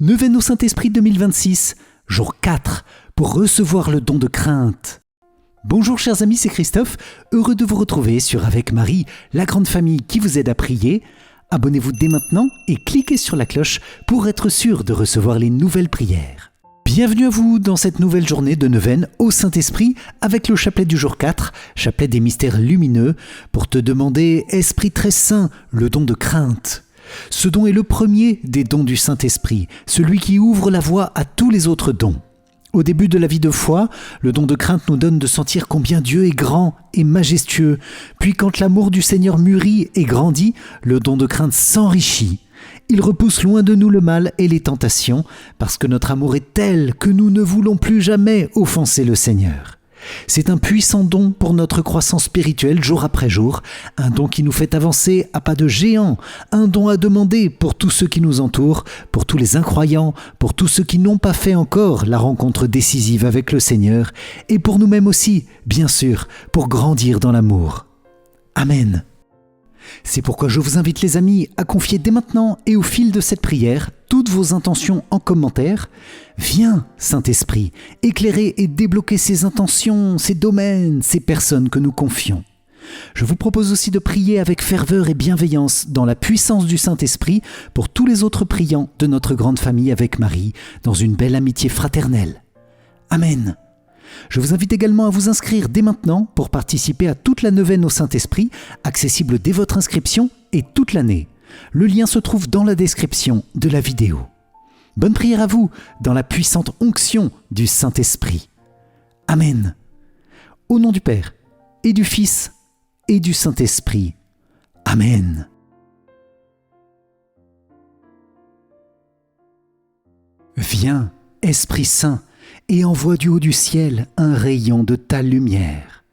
Neuvaine au Saint-Esprit 2026, jour 4, pour recevoir le don de crainte. Bonjour chers amis, c'est Christophe, heureux de vous retrouver sur Avec Marie, la grande famille qui vous aide à prier. Abonnez-vous dès maintenant et cliquez sur la cloche pour être sûr de recevoir les nouvelles prières. Bienvenue à vous dans cette nouvelle journée de neuvaine au Saint-Esprit avec le chapelet du jour 4, chapelet des mystères lumineux, pour te demander, Esprit très saint, le don de crainte. Ce don est le premier des dons du Saint-Esprit, celui qui ouvre la voie à tous les autres dons. Au début de la vie de foi, le don de crainte nous donne de sentir combien Dieu est grand et majestueux. Puis quand l'amour du Seigneur mûrit et grandit, le don de crainte s'enrichit. Il repousse loin de nous le mal et les tentations, parce que notre amour est tel que nous ne voulons plus jamais offenser le Seigneur. C'est un puissant don pour notre croissance spirituelle jour après jour, un don qui nous fait avancer à pas de géant, un don à demander pour tous ceux qui nous entourent, pour tous les incroyants, pour tous ceux qui n'ont pas fait encore la rencontre décisive avec le Seigneur, et pour nous-mêmes aussi, bien sûr, pour grandir dans l'amour. Amen. C'est pourquoi je vous invite les amis à confier dès maintenant et au fil de cette prière toutes vos intentions en commentaire. Viens, Saint-Esprit, éclairer et débloquer ces intentions, ces domaines, ces personnes que nous confions. Je vous propose aussi de prier avec ferveur et bienveillance dans la puissance du Saint-Esprit pour tous les autres priants de notre grande famille avec Marie, dans une belle amitié fraternelle. Amen. Je vous invite également à vous inscrire dès maintenant pour participer à toute la neuvaine au Saint-Esprit, accessible dès votre inscription et toute l'année. Le lien se trouve dans la description de la vidéo. Bonne prière à vous dans la puissante onction du Saint-Esprit. Amen. Au nom du Père et du Fils et du Saint-Esprit. Amen. Viens, Esprit Saint, et envoie du haut du ciel un rayon de ta lumière.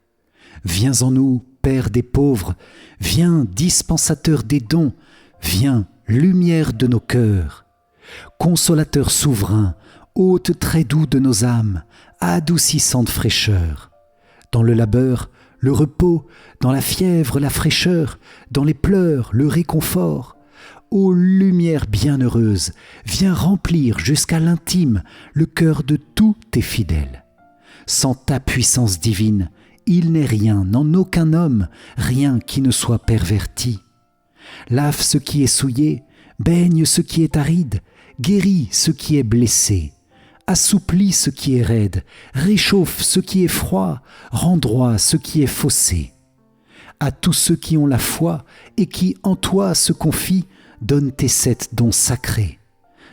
Viens en nous, Père des pauvres, viens, dispensateur des dons, viens, lumière de nos cœurs. Consolateur souverain, hôte très doux de nos âmes, adoucissante fraîcheur. Dans le labeur, le repos, dans la fièvre, la fraîcheur, dans les pleurs, le réconfort. Ô lumière bienheureuse, viens remplir jusqu'à l'intime le cœur de tous tes fidèles. Sans ta puissance divine, il n'est rien, en aucun homme, rien qui ne soit perverti. Lave ce qui est souillé, baigne ce qui est aride, guéris ce qui est blessé, assouplis ce qui est raide, réchauffe ce qui est froid, rends droit ce qui est faussé. À tous ceux qui ont la foi et qui en toi se confient, donne tes 7 dons sacrés.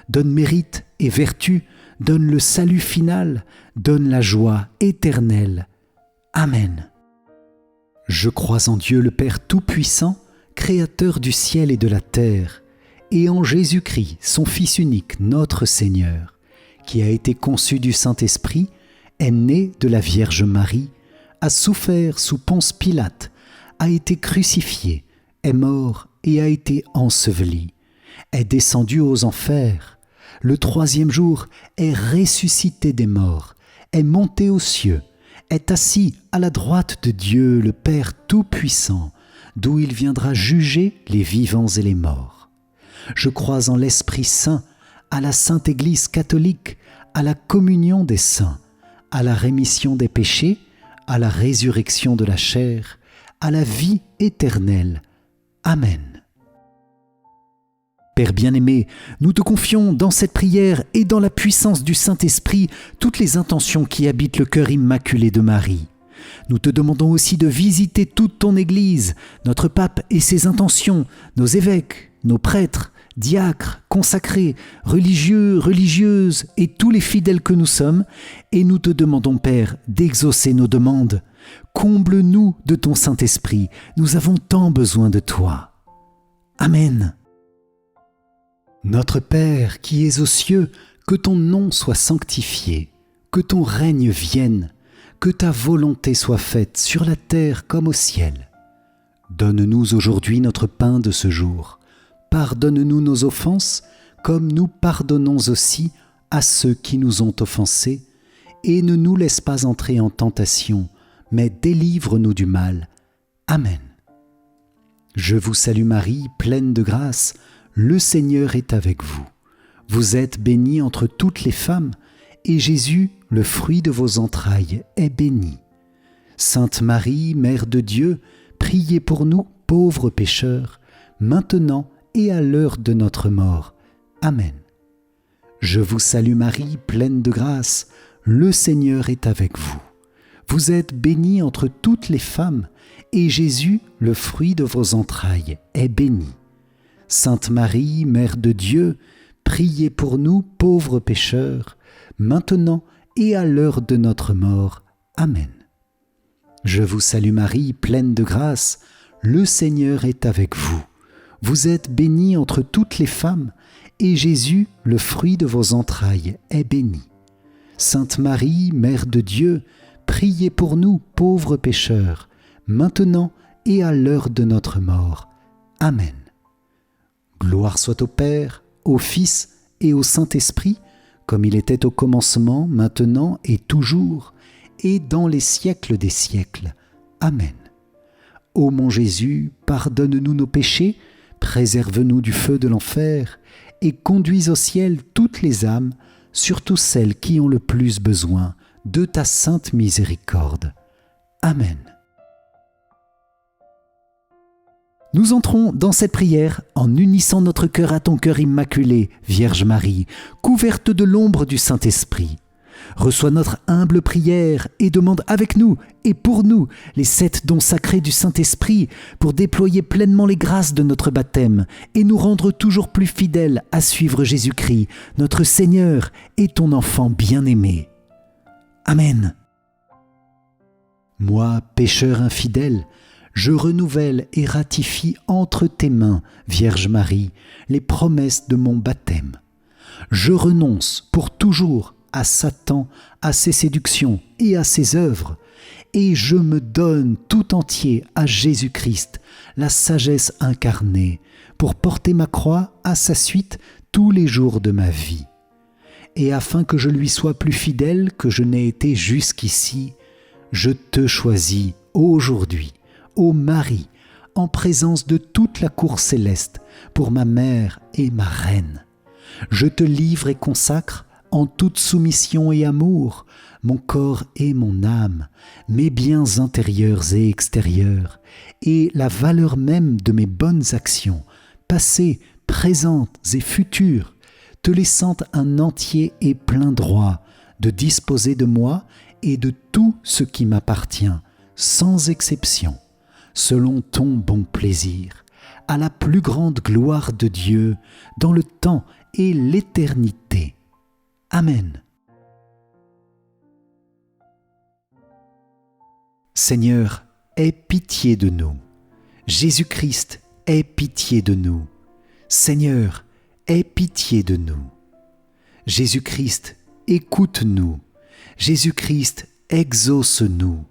Donne mérite et vertu, donne le salut final, donne la joie éternelle. Amen. Je crois en Dieu le Père Tout-Puissant, Créateur du ciel et de la terre, et en Jésus-Christ, son Fils unique, notre Seigneur, qui a été conçu du Saint-Esprit, est né de la Vierge Marie, a souffert sous Ponce Pilate, a été crucifié, est mort et a été enseveli, est descendu aux enfers, le 3e jour est ressuscité des morts, est monté aux cieux, est assis à la droite de Dieu le Père Tout-Puissant, d'où il viendra juger les vivants et les morts. Je crois en l'Esprit Saint, à la Sainte Église catholique, à la communion des saints, à la rémission des péchés, à la résurrection de la chair, à la vie éternelle. Amen. Père bien-aimé, nous te confions dans cette prière et dans la puissance du Saint-Esprit toutes les intentions qui habitent le cœur immaculé de Marie. Nous te demandons aussi de visiter toute ton Église, notre pape et ses intentions, nos évêques, nos prêtres, diacres, consacrés, religieux, religieuses et tous les fidèles que nous sommes, et nous te demandons, Père, d'exaucer nos demandes. Comble-nous de ton Saint-Esprit, nous avons tant besoin de toi. Amen. Notre Père qui es aux cieux, que ton nom soit sanctifié, que ton règne vienne, que ta volonté soit faite sur la terre comme au ciel. Donne-nous aujourd'hui notre pain de ce jour. Pardonne-nous nos offenses, comme nous pardonnons aussi à ceux qui nous ont offensés, et ne nous laisse pas entrer en tentation, mais délivre-nous du mal. Amen. Je vous salue Marie, pleine de grâce, le Seigneur est avec vous. Vous êtes bénie entre toutes les femmes, et Jésus, le fruit de vos entrailles, est béni. Sainte Marie, Mère de Dieu, priez pour nous, pauvres pécheurs, maintenant et à l'heure de notre mort. Amen. Je vous salue Marie, pleine de grâce, le Seigneur est avec vous. Vous êtes bénie entre toutes les femmes, et Jésus, le fruit de vos entrailles, est béni. Sainte Marie, Mère de Dieu, priez pour nous, pauvres pécheurs, maintenant et à l'heure de notre mort. Amen. Je vous salue Marie, pleine de grâce, le Seigneur est avec vous. Vous êtes bénie entre toutes les femmes, et Jésus, le fruit de vos entrailles, est béni. Sainte Marie, Mère de Dieu, priez pour nous, pauvres pécheurs, maintenant et à l'heure de notre mort. Amen. Gloire soit au Père, au Fils et au Saint-Esprit, comme il était au commencement, maintenant et toujours, et dans les siècles des siècles. Amen. Ô mon Jésus, pardonne-nous nos péchés, préserve-nous du feu de l'enfer, et conduis au ciel toutes les âmes, surtout celles qui ont le plus besoin de ta sainte miséricorde. Amen. Nous entrons dans cette prière en unissant notre cœur à ton cœur immaculé, Vierge Marie, couverte de l'ombre du Saint-Esprit. Reçois notre humble prière et demande avec nous et pour nous les 7 dons sacrés du Saint-Esprit pour déployer pleinement les grâces de notre baptême et nous rendre toujours plus fidèles à suivre Jésus-Christ, notre Seigneur et ton enfant bien-aimé. Amen. Moi, pécheur infidèle, je renouvelle et ratifie entre tes mains, Vierge Marie, les promesses de mon baptême. Je renonce pour toujours à Satan, à ses séductions et à ses œuvres, et je me donne tout entier à Jésus-Christ, la sagesse incarnée, pour porter ma croix à sa suite tous les jours de ma vie. Et afin que je lui sois plus fidèle que je n'ai été jusqu'ici, je te choisis aujourd'hui, ô Marie, en présence de toute la cour céleste, pour ma mère et ma reine. Je te livre et consacre, en toute soumission et amour, mon corps et mon âme, mes biens intérieurs et extérieurs, et la valeur même de mes bonnes actions, passées, présentes et futures, te laissant un entier et plein droit de disposer de moi et de tout ce qui m'appartient, sans exception, selon ton bon plaisir, à la plus grande gloire de Dieu, dans le temps et l'éternité. Amen. Seigneur, aie pitié de nous. Jésus-Christ, aie pitié de nous. Seigneur, aie pitié de nous. Jésus-Christ, écoute-nous. Jésus-Christ, exauce-nous.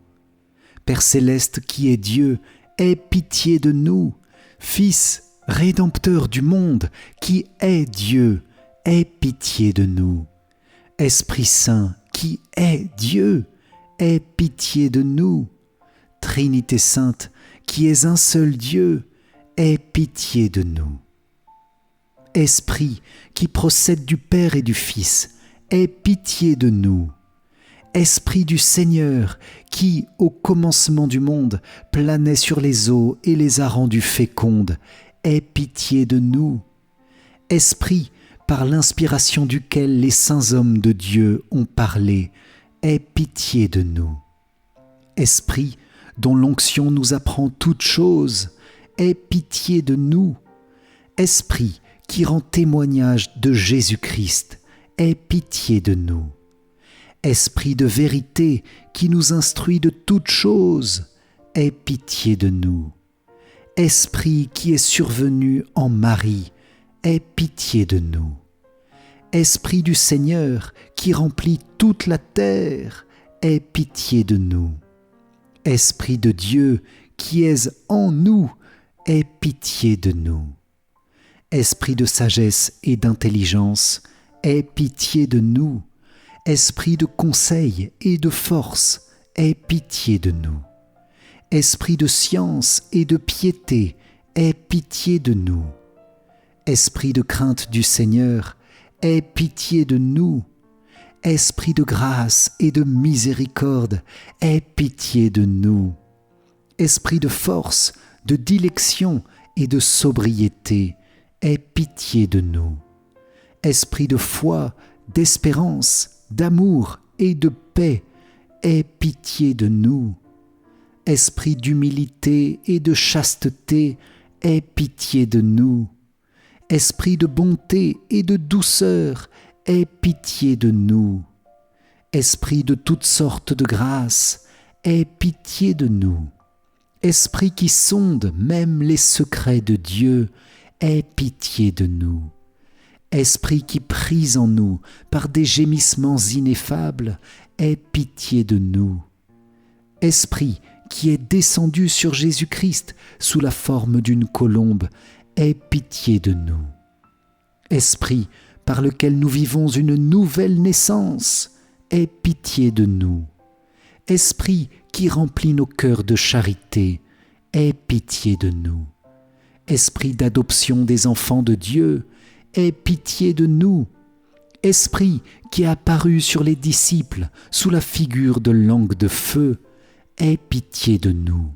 Père céleste qui est Dieu, aie pitié de nous. Fils, Rédempteur du monde, qui est Dieu, aie pitié de nous. Esprit Saint, qui est Dieu, aie pitié de nous. Trinité Sainte, qui es un seul Dieu, aie pitié de nous. Esprit, qui procède du Père et du Fils, aie pitié de nous. Esprit du Seigneur, qui, au commencement du monde, planait sur les eaux et les a rendues fécondes, aie pitié de nous. Esprit, par l'inspiration duquel les saints hommes de Dieu ont parlé, aie pitié de nous. Esprit, dont l'onction nous apprend toutes choses, aie pitié de nous. Esprit, qui rend témoignage de Jésus-Christ, aie pitié de nous. Esprit de vérité, qui nous instruit de toutes choses, aie pitié de nous. Esprit qui est survenu en Marie, aie pitié de nous. Esprit du Seigneur, qui remplit toute la terre, aie pitié de nous. Esprit de Dieu, qui es en nous, aie pitié de nous. Esprit de sagesse et d'intelligence, aie pitié de nous. Esprit de conseil et de force, aie pitié de nous. Esprit de science et de piété, aie pitié de nous. Esprit de crainte du Seigneur, aie pitié de nous. Esprit de grâce et de miséricorde, aie pitié de nous. Esprit de force, de dilection et de sobriété, aie pitié de nous. Esprit de foi, d'espérance, d'amour et de paix, aie pitié de nous. Esprit d'humilité et de chasteté, aie pitié de nous. Esprit de bonté et de douceur, aie pitié de nous. Esprit de toutes sortes de grâce, aie pitié de nous. Esprit qui sonde même les secrets de Dieu, aie pitié de nous. Esprit qui prise en nous par des gémissements ineffables, aie pitié de nous. Esprit qui est descendu sur Jésus-Christ sous la forme d'une colombe, aie pitié de nous. Esprit par lequel nous vivons une nouvelle naissance, aie pitié de nous. Esprit qui remplit nos cœurs de charité, aie pitié de nous. Esprit d'adoption des enfants de Dieu, aie pitié de nous. Esprit qui est apparu sur les disciples sous la figure de langue de feu, aie pitié de nous.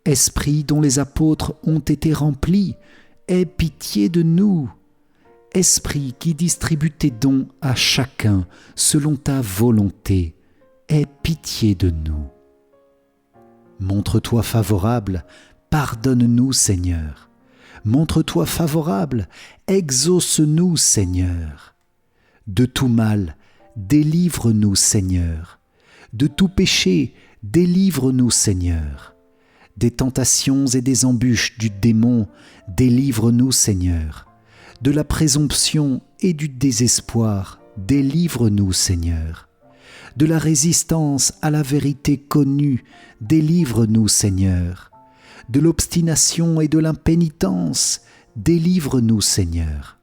Esprit dont les apôtres ont été remplis, aie pitié de nous. Esprit qui distribue tes dons à chacun selon ta volonté, aie pitié de nous. Montre-toi favorable, pardonne-nous Seigneur. Montre-toi favorable, exauce-nous Seigneur. De tout mal, délivre-nous Seigneur. De tout péché, délivre-nous Seigneur. Des tentations et des embûches du démon, délivre-nous Seigneur. De la présomption et du désespoir, délivre-nous Seigneur. De la résistance à la vérité connue, délivre-nous Seigneur. De l'obstination et de l'impénitence, délivre-nous Seigneur.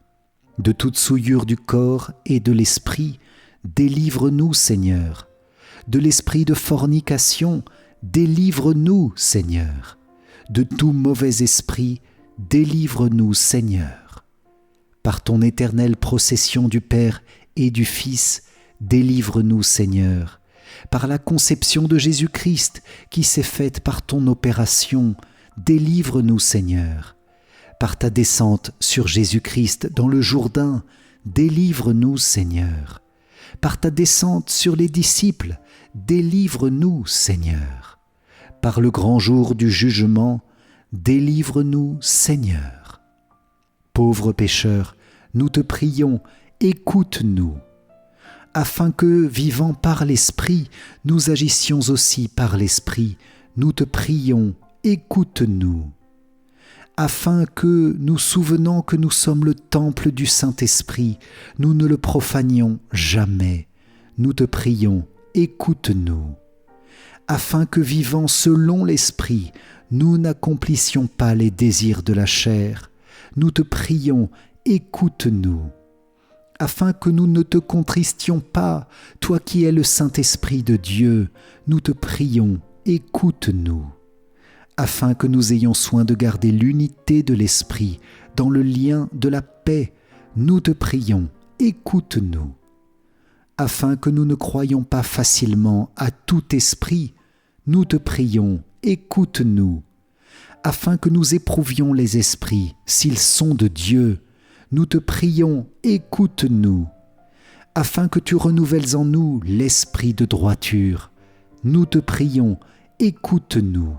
De toute souillure du corps et de l'esprit, délivre-nous Seigneur. De l'esprit de fornication, délivre-nous Seigneur. De tout mauvais esprit, délivre-nous Seigneur. Par ton éternelle procession du Père et du Fils, délivre-nous Seigneur. Par la conception de Jésus-Christ qui s'est faite par ton opération, délivre-nous Seigneur. Par ta descente sur Jésus-Christ dans le Jourdain, délivre-nous Seigneur. Par ta descente sur les disciples, délivre-nous Seigneur. Par le grand jour du jugement, délivre-nous Seigneur. Pauvres pécheurs, nous te prions, écoute-nous, afin que, vivant par l'Esprit, nous agissions aussi par l'Esprit. Nous te prions, écoute-nous. Afin que, nous souvenant que nous sommes le temple du Saint-Esprit, nous ne le profanions jamais. Nous te prions, écoute-nous. Afin que, vivant selon l'Esprit, nous n'accomplissions pas les désirs de la chair. Nous te prions, écoute-nous. Afin que nous ne te contristions pas, toi qui es le Saint-Esprit de Dieu, nous te prions, écoute-nous. Afin que nous ayons soin de garder l'unité de l'Esprit dans le lien de la paix, nous te prions, écoute-nous. Afin que nous ne croyions pas facilement à tout esprit, nous te prions, écoute-nous. Afin que nous éprouvions les esprits, s'ils sont de Dieu, nous te prions, écoute-nous. Afin que tu renouvelles en nous l'esprit de droiture, nous te prions, écoute-nous.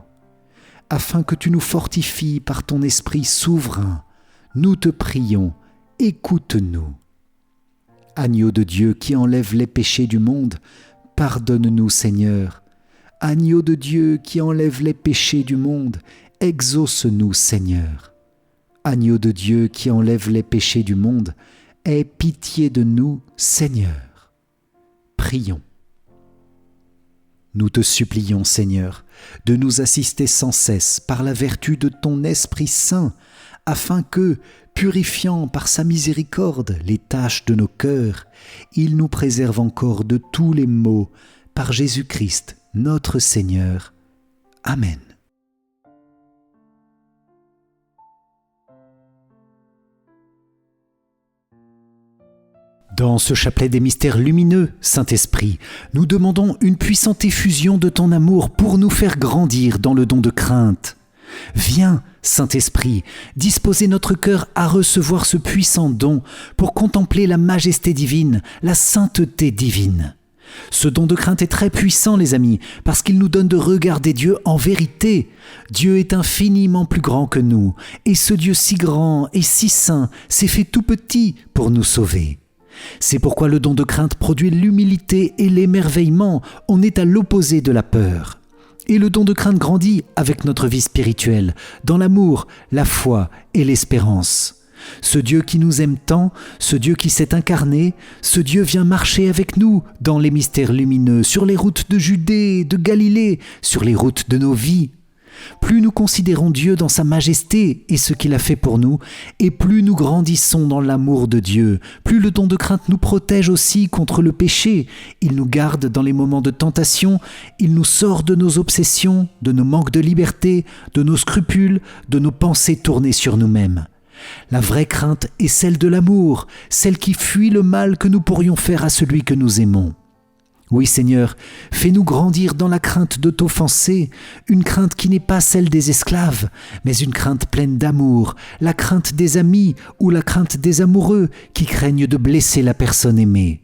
Afin que tu nous fortifies par ton esprit souverain, nous te prions, écoute-nous. Agneau de Dieu qui enlève les péchés du monde, pardonne-nous Seigneur. Agneau de Dieu qui enlève les péchés du monde, exauce-nous Seigneur. Agneau de Dieu qui enlève les péchés du monde, aie pitié de nous, Seigneur. Prions. Nous te supplions, Seigneur, de nous assister sans cesse par la vertu de ton Esprit Saint, afin que, purifiant par sa miséricorde les taches de nos cœurs, il nous préserve encore de tous les maux, par Jésus-Christ, notre Seigneur. Amen. Dans ce chapelet des mystères lumineux, Saint-Esprit, nous demandons une puissante effusion de ton amour pour nous faire grandir dans le don de crainte. Viens, Saint-Esprit, disposer notre cœur à recevoir ce puissant don pour contempler la majesté divine, la sainteté divine. Ce don de crainte est très puissant, les amis, parce qu'il nous donne de regarder Dieu en vérité. Dieu est infiniment plus grand que nous, et ce Dieu si grand et si saint s'est fait tout petit pour nous sauver. C'est pourquoi le don de crainte produit l'humilité et l'émerveillement. On est à l'opposé de la peur. Et le don de crainte grandit avec notre vie spirituelle, dans l'amour, la foi et l'espérance. Ce Dieu qui nous aime tant, ce Dieu qui s'est incarné, ce Dieu vient marcher avec nous dans les mystères lumineux, sur les routes de Judée, de Galilée, sur les routes de nos vies. Plus nous considérons Dieu dans sa majesté et ce qu'il a fait pour nous, et plus nous grandissons dans l'amour de Dieu, plus le don de crainte nous protège aussi contre le péché. Il nous garde dans les moments de tentation, il nous sort de nos obsessions, de nos manques de liberté, de nos scrupules, de nos pensées tournées sur nous-mêmes. La vraie crainte est celle de l'amour, celle qui fuit le mal que nous pourrions faire à celui que nous aimons. Oui Seigneur, fais-nous grandir dans la crainte de t'offenser, une crainte qui n'est pas celle des esclaves, mais une crainte pleine d'amour, la crainte des amis ou la crainte des amoureux qui craignent de blesser la personne aimée.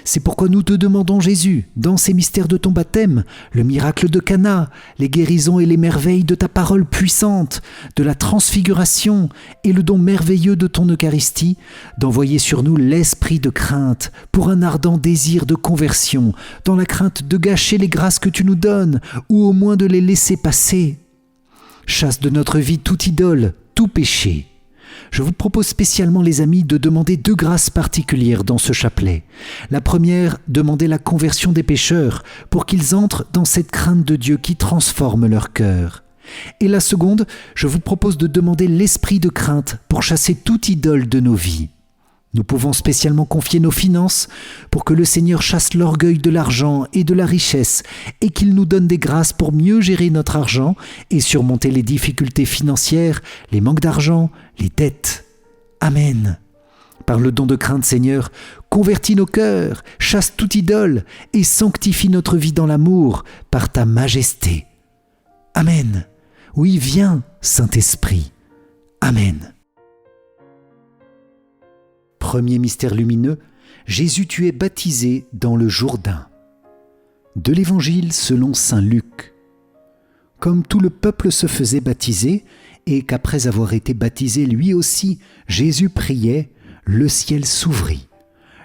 C'est pourquoi nous te demandons Jésus, dans ces mystères de ton baptême, le miracle de Cana, les guérisons et les merveilles de ta parole puissante, de la transfiguration et le don merveilleux de ton Eucharistie, d'envoyer sur nous l'esprit de crainte pour un ardent désir de conversion, dans la crainte de gâcher les grâces que tu nous donnes, ou au moins de les laisser passer. Chasse de notre vie toute idole, tout péché. Je vous propose spécialement, les amis, de demander 2 grâces particulières dans ce chapelet. La première, demander la conversion des pécheurs pour qu'ils entrent dans cette crainte de Dieu qui transforme leur cœur. Et la seconde, je vous propose de demander l'esprit de crainte pour chasser toute idole de nos vies. Nous pouvons spécialement confier nos finances pour que le Seigneur chasse l'orgueil de l'argent et de la richesse et qu'il nous donne des grâces pour mieux gérer notre argent et surmonter les difficultés financières, les manques d'argent, les dettes. Amen. Par le don de crainte, Seigneur, convertis nos cœurs, chasse toute idole et sanctifie notre vie dans l'amour par ta majesté. Amen. Oui, viens, Saint-Esprit. Amen. Premier mystère lumineux, Jésus, tu es baptisé dans le Jourdain. De l'Évangile selon saint Luc. Comme tout le peuple se faisait baptiser, et qu'après avoir été baptisé lui aussi, Jésus priait, le ciel s'ouvrit.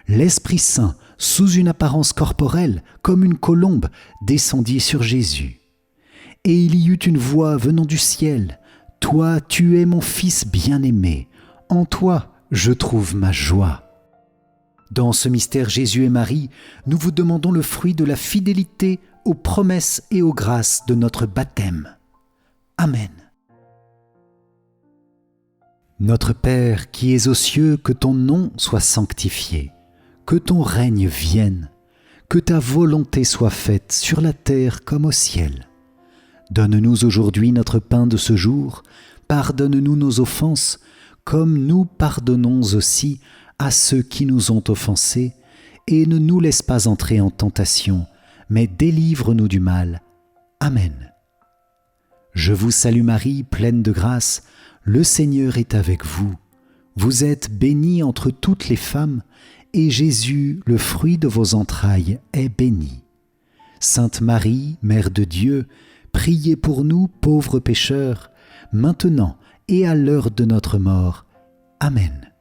L'Esprit Saint, sous une apparence corporelle, comme une colombe, descendit sur Jésus. Et il y eut une voix venant du ciel. « Toi, tu es mon Fils bien-aimé. En toi, je trouve ma joie. » Dans ce mystère Jésus et Marie, nous vous demandons le fruit de la fidélité aux promesses et aux grâces de notre baptême. Amen. Notre Père qui es aux cieux, que ton nom soit sanctifié, que ton règne vienne, que ta volonté soit faite sur la terre comme au ciel. Donne-nous aujourd'hui notre pain de ce jour, pardonne-nous nos offenses, comme nous pardonnons aussi à ceux qui nous ont offensés, et ne nous laisse pas entrer en tentation, mais délivre-nous du mal. Amen. Je vous salue Marie, pleine de grâce, le Seigneur est avec vous. Vous êtes bénie entre toutes les femmes, et Jésus, le fruit de vos entrailles, est béni. Sainte Marie, Mère de Dieu, priez pour nous pauvres pécheurs, maintenant et à l'heure de notre mort. Amen.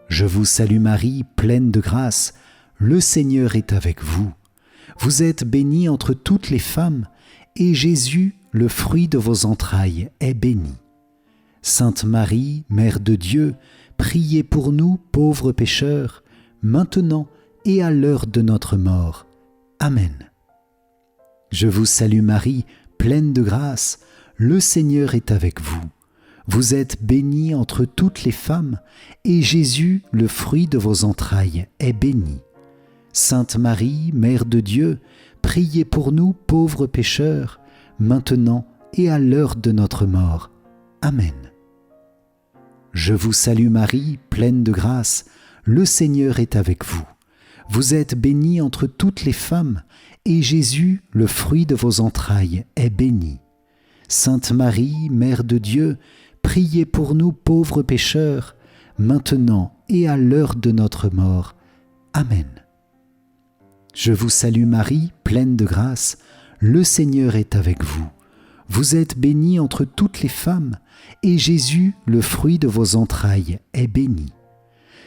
Je vous salue Marie, pleine de grâce, le Seigneur est avec vous. Vous êtes bénie entre toutes les femmes, et Jésus, le fruit de vos entrailles, est béni. Sainte Marie, Mère de Dieu, priez pour nous pauvres pécheurs, maintenant et à l'heure de notre mort. Amen. Je vous salue Marie, pleine de grâce, le Seigneur est avec vous. Vous êtes bénie entre toutes les femmes, et Jésus, le fruit de vos entrailles, est béni. Sainte Marie, Mère de Dieu, priez pour nous pauvres pécheurs, maintenant et à l'heure de notre mort. Amen. Je vous salue Marie, pleine de grâce, le Seigneur est avec vous. Vous êtes bénie entre toutes les femmes, et Jésus, le fruit de vos entrailles, est béni. Sainte Marie, Mère de Dieu, priez pour nous pauvres pécheurs, maintenant et à l'heure de notre mort. Amen. Je vous salue Marie, pleine de grâce, le Seigneur est avec vous. Vous êtes bénie entre toutes les femmes, et Jésus, le fruit de vos entrailles, est béni.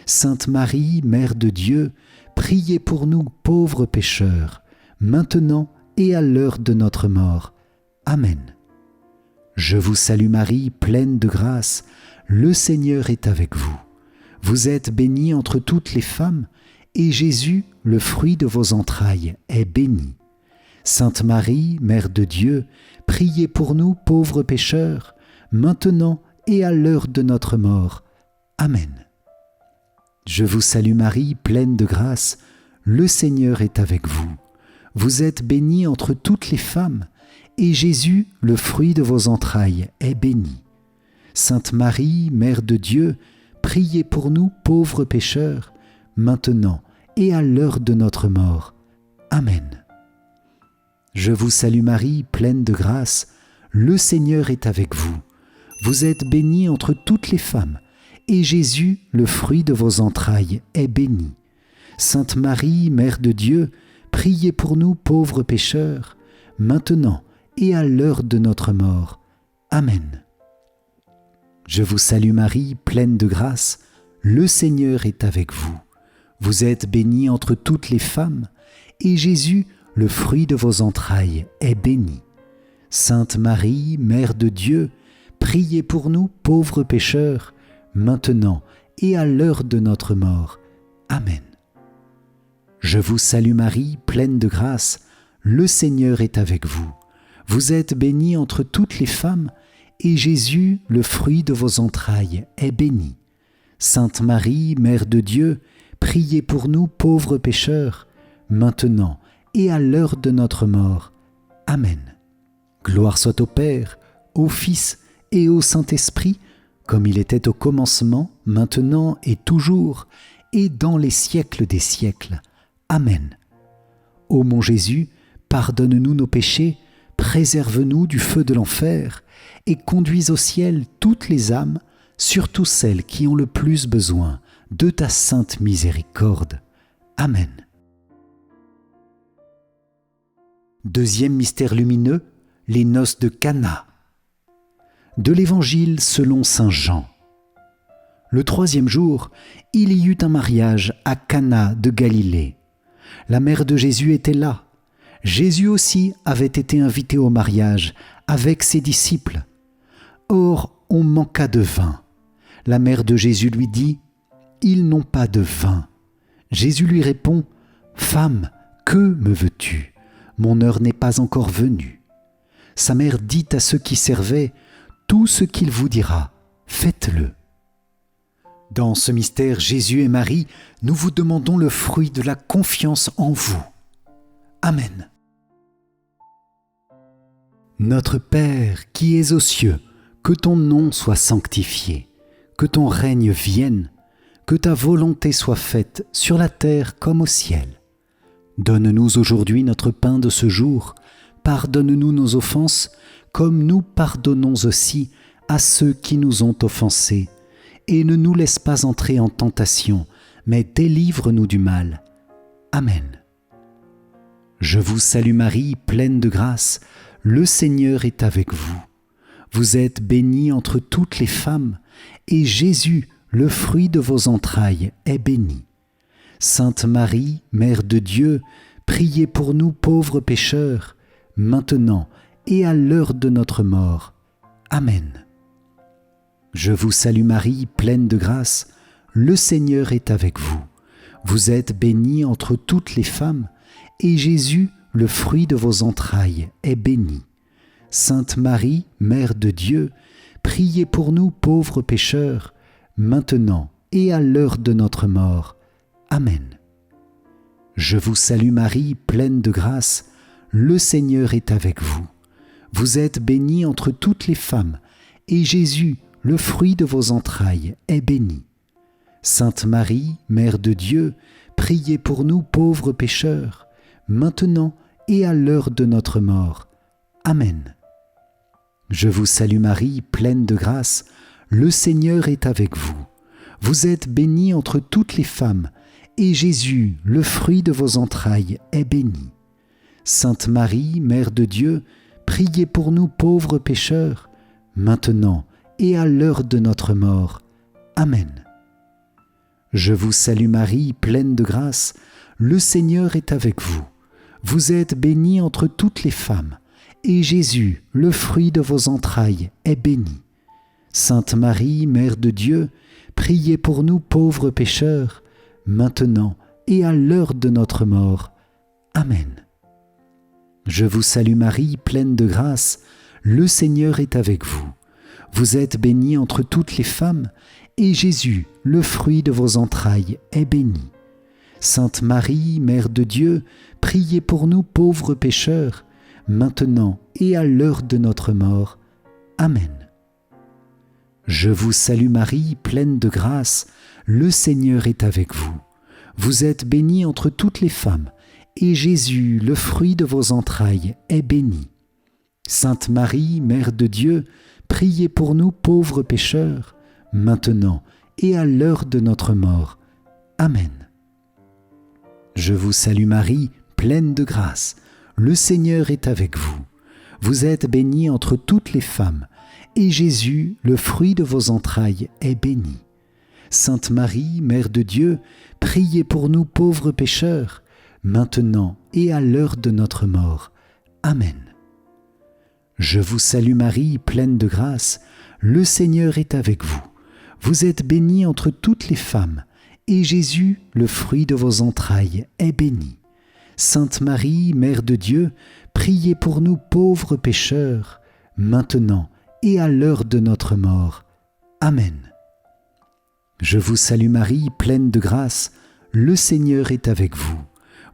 Sainte Marie, Mère de Dieu, priez pour nous pauvres pécheurs, maintenant et à l'heure de notre mort. Amen. Je vous salue Marie, pleine de grâce, le Seigneur est avec vous. Vous êtes bénie entre toutes les femmes, et Jésus, le fruit de vos entrailles, est béni. Sainte Marie, Mère de Dieu, priez pour nous pauvres pécheurs, maintenant et à l'heure de notre mort. Amen. Je vous salue Marie, pleine de grâce, le Seigneur est avec vous. Vous êtes bénie entre toutes les femmes, et Jésus, le fruit de vos entrailles, est béni. Sainte Marie, Mère de Dieu, priez pour nous pauvres pécheurs, maintenant et à l'heure de notre mort. Amen. Je vous salue Marie, pleine de grâce, le Seigneur est avec vous. Vous êtes bénie entre toutes les femmes, et Jésus, le fruit de vos entrailles, est béni. Sainte Marie, Mère de Dieu, priez pour nous pauvres pécheurs, maintenant et à l'heure de notre mort. Amen. Je vous salue Marie, pleine de grâce, le Seigneur est avec vous. Vous êtes bénie entre toutes les femmes, et Jésus, le fruit de vos entrailles, est béni. Sainte Marie, Mère de Dieu, priez pour nous pauvres pécheurs, maintenant et à l'heure de notre mort. Amen. Je vous salue Marie, pleine de grâce, le Seigneur est avec vous. Vous êtes bénie entre toutes les femmes, et Jésus, le fruit de vos entrailles, est béni. Sainte Marie, Mère de Dieu, priez pour nous pauvres pécheurs, maintenant et à l'heure de notre mort. Amen. Gloire soit au Père, au Fils et au Saint-Esprit, comme il était au commencement, maintenant et toujours, et dans les siècles des siècles. Amen. Ô mon Jésus, pardonne-nous nos péchés, préserve-nous du feu de l'enfer, et conduis au ciel toutes les âmes, surtout celles qui ont le plus besoin de ta sainte miséricorde. Amen. Deuxième mystère lumineux, les noces de Cana. De l'Évangile selon saint Jean. Le troisième jour, il y eut un mariage à Cana de Galilée. La mère de Jésus était là. Jésus aussi avait été invité au mariage avec ses disciples. Or, on manqua de vin. La mère de Jésus lui dit : « Ils n'ont pas de vin. » Jésus lui répond : « Femme, que me veux-tu ? Mon heure n'est pas encore venue. » Sa mère dit à ceux qui servaient : « Tout ce qu'il vous dira, faites-le. » Dans ce mystère Jésus et Marie, nous vous demandons le fruit de la confiance en vous. Amen. Notre Père qui es aux cieux, que ton nom soit sanctifié, que ton règne vienne, que ta volonté soit faite sur la terre comme au ciel. Donne-nous aujourd'hui notre pain de ce jour, pardonne-nous nos offenses, comme nous pardonnons aussi à ceux qui nous ont offensés, et ne nous laisse pas entrer en tentation, mais délivre-nous du mal. Amen. Je vous salue Marie, pleine de grâce, le Seigneur est avec vous. Vous êtes bénie entre toutes les femmes, et Jésus, le fruit de vos entrailles, est béni. Sainte Marie, Mère de Dieu, priez pour nous pauvres pécheurs, maintenant et à l'heure de notre mort. Amen. Je vous salue Marie, pleine de grâce, le Seigneur est avec vous. Vous êtes bénie entre toutes les femmes, et Jésus, le fruit de vos entrailles, est béni. Sainte Marie, Mère de Dieu, priez pour nous pauvres pécheurs, maintenant et à l'heure de notre mort. Amen. Je vous salue Marie, pleine de grâce, le Seigneur est avec vous. Vous êtes bénie entre toutes les femmes, et Jésus, le fruit de vos entrailles, est béni. Sainte Marie, Mère de Dieu, priez pour nous pauvres pécheurs, maintenant et à l'heure de notre mort. Amen. Je vous salue Marie, pleine de grâce, le Seigneur est avec vous. Vous êtes bénie entre toutes les femmes, et Jésus, le fruit de vos entrailles, est béni. Sainte Marie, Mère de Dieu, priez pour nous pauvres pécheurs, maintenant et à l'heure de notre mort. Amen. Je vous salue Marie, pleine de grâce, le Seigneur est avec vous. Vous êtes bénie entre toutes les femmes, et Jésus, le fruit de vos entrailles, est béni. Sainte Marie, Mère de Dieu, priez pour nous pauvres pécheurs, maintenant et à l'heure de notre mort. Amen. Je vous salue Marie, pleine de grâce, le Seigneur est avec vous. Vous êtes bénie entre toutes les femmes, et Jésus, le fruit de vos entrailles, est béni. Sainte Marie, Mère de Dieu, priez pour nous pauvres pécheurs, maintenant et à l'heure de notre mort. Amen. Je vous salue Marie, pleine de grâce, le Seigneur est avec vous. Vous êtes bénie entre toutes les femmes, et Jésus, le fruit de vos entrailles, est béni. Sainte Marie, Mère de Dieu, priez pour nous pauvres pécheurs, maintenant et à l'heure de notre mort. Amen. Je vous salue Marie, pleine de grâce, le Seigneur est avec vous. Vous êtes bénie entre toutes les femmes, et Jésus, le fruit de vos entrailles, est béni. Sainte Marie, Mère de Dieu, priez pour nous pauvres pécheurs, maintenant et à l'heure de notre mort. Amen. Je vous salue Marie, pleine de grâce, le Seigneur est avec vous. Vous êtes bénie entre toutes les femmes, et Jésus, le fruit de vos entrailles, est béni. Sainte Marie, Mère de Dieu, priez pour nous pauvres pécheurs, maintenant et à l'heure de notre mort. Amen. Je vous salue Marie, pleine de grâce, le Seigneur est avec vous.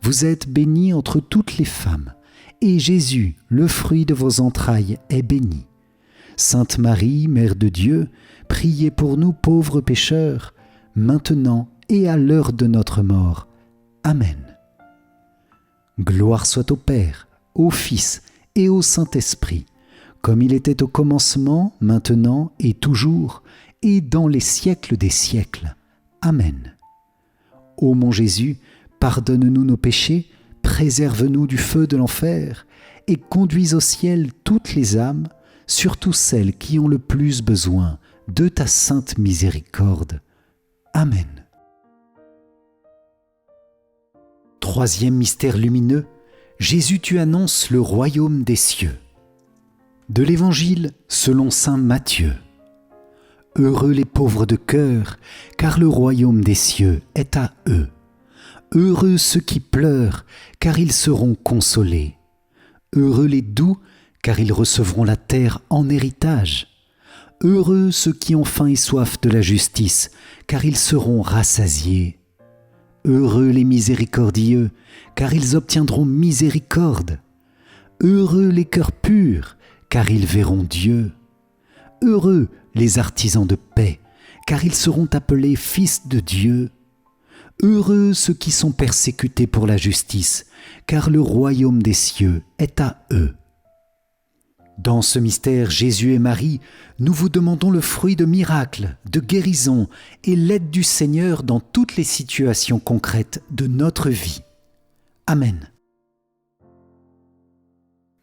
Vous êtes bénie entre toutes les femmes, et Jésus, le fruit de vos entrailles, est béni. Sainte Marie, Mère de Dieu, priez pour nous pauvres pécheurs, maintenant et à l'heure de notre mort. Amen. Gloire soit au Père, au Fils et au Saint-Esprit, comme il était au commencement, maintenant et toujours, et dans les siècles des siècles. Amen. Ô mon Jésus, pardonne-nous nos péchés, préserve-nous du feu de l'enfer, et conduis au ciel toutes les âmes, surtout celles qui ont le plus besoin de ta sainte miséricorde. Amen. Troisième mystère lumineux, Jésus, tu annonces le royaume des cieux. De l'Évangile selon saint Matthieu. Heureux les pauvres de cœur, car le royaume des cieux est à eux. Heureux ceux qui pleurent, car ils seront consolés. Heureux les doux, car ils recevront la terre en héritage. Heureux ceux qui ont faim et soif de la justice, car ils seront rassasiés. Heureux les miséricordieux, car ils obtiendront miséricorde. Heureux les cœurs purs, car ils verront Dieu. Heureux les artisans de paix, car ils seront appelés fils de Dieu. Heureux ceux qui sont persécutés pour la justice, car le royaume des cieux est à eux. Dans ce mystère, Jésus et Marie, nous vous demandons le fruit de miracles, de guérisons et l'aide du Seigneur dans toutes les situations concrètes de notre vie. Amen.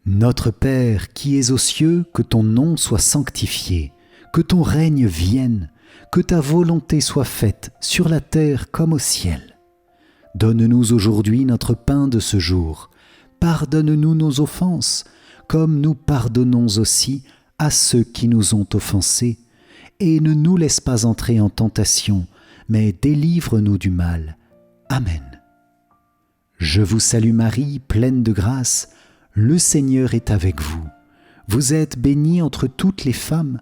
Notre Père qui es aux cieux, que ton nom soit sanctifié, que ton règne vienne, que ta volonté soit faite sur la terre comme au ciel. Donne-nous aujourd'hui notre pain de ce jour. Pardonne-nous nos offenses, comme nous pardonnons aussi à ceux qui nous ont offensés. Et ne nous laisse pas entrer en tentation, mais délivre-nous du mal. Amen. Je vous salue Marie, pleine de grâce, le Seigneur est avec vous. Vous êtes bénie entre toutes les femmes,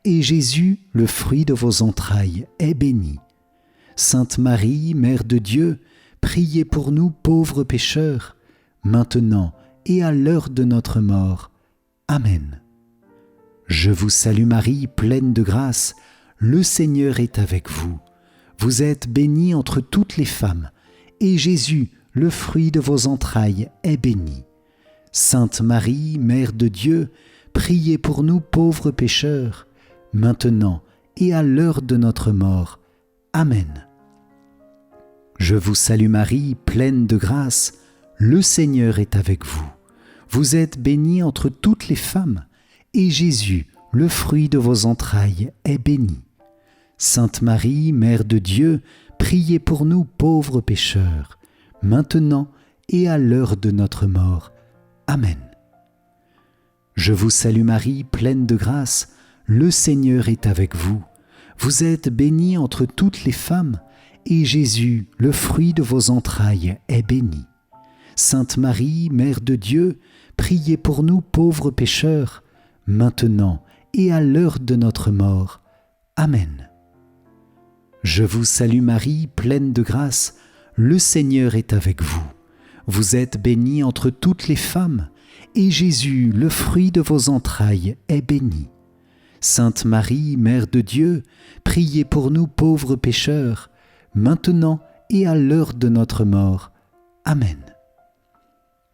et Jésus, le fruit de vos entrailles, est béni. Sainte Marie, Mère de Dieu, priez pour nous pauvres pécheurs, maintenant et à l'heure de notre mort. Amen. Je vous salue Marie, pleine de grâce, le Seigneur est avec vous. Vous êtes bénie entre toutes les femmes, et Jésus, le fruit de vos entrailles, est béni. Sainte Marie, Mère de Dieu, priez pour nous pauvres pécheurs, maintenant et à l'heure de notre mort. Amen. Je vous salue Marie, pleine de grâce, le Seigneur est avec vous. Vous êtes bénie entre toutes les femmes, et Jésus, le fruit de vos entrailles, est béni. Sainte Marie, Mère de Dieu, priez pour nous pauvres pécheurs, maintenant et à l'heure de notre mort. Amen. Je vous salue Marie, pleine de grâce, le Seigneur est avec vous. Vous êtes bénie entre toutes les femmes, et Jésus, le fruit de vos entrailles, est béni. Sainte Marie, Mère de Dieu, priez pour nous pauvres pécheurs, maintenant et à l'heure de notre mort. Amen. Je vous salue Marie, pleine de grâce, le Seigneur est avec vous. Vous êtes bénie entre toutes les femmes, et Jésus, le fruit de vos entrailles, est béni. Sainte Marie, Mère de Dieu, priez pour nous pauvres pécheurs, maintenant et à l'heure de notre mort. Amen.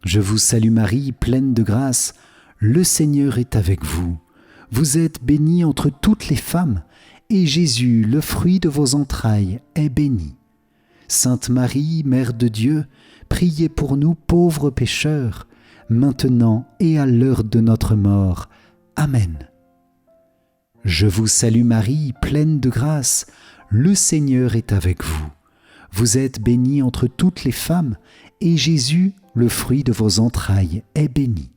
Je vous salue Marie, pleine de grâce, le Seigneur est avec vous. Vous êtes bénie entre toutes les femmes, et Jésus, le fruit de vos entrailles, est béni. Sainte Marie, Mère de Dieu, priez pour nous pauvres pécheurs, maintenant et à l'heure de notre mort. Amen. Je vous salue Marie, pleine de grâce, le Seigneur est avec vous. Vous êtes bénie entre toutes les femmes, et Jésus, le fruit de vos entrailles, est béni.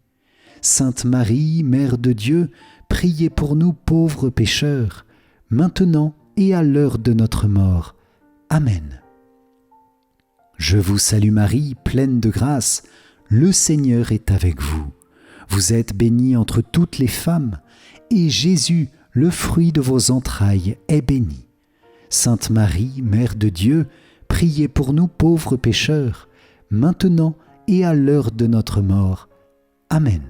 Sainte Marie, Mère de Dieu, priez pour nous pauvres pécheurs, maintenant et à l'heure de notre mort. Amen. Je vous salue Marie, pleine de grâce, le Seigneur est avec vous. Vous êtes bénie entre toutes les femmes, et Jésus, le fruit de vos entrailles, est béni. Sainte Marie, Mère de Dieu, priez pour nous pauvres pécheurs, maintenant et à l'heure de notre mort. Amen.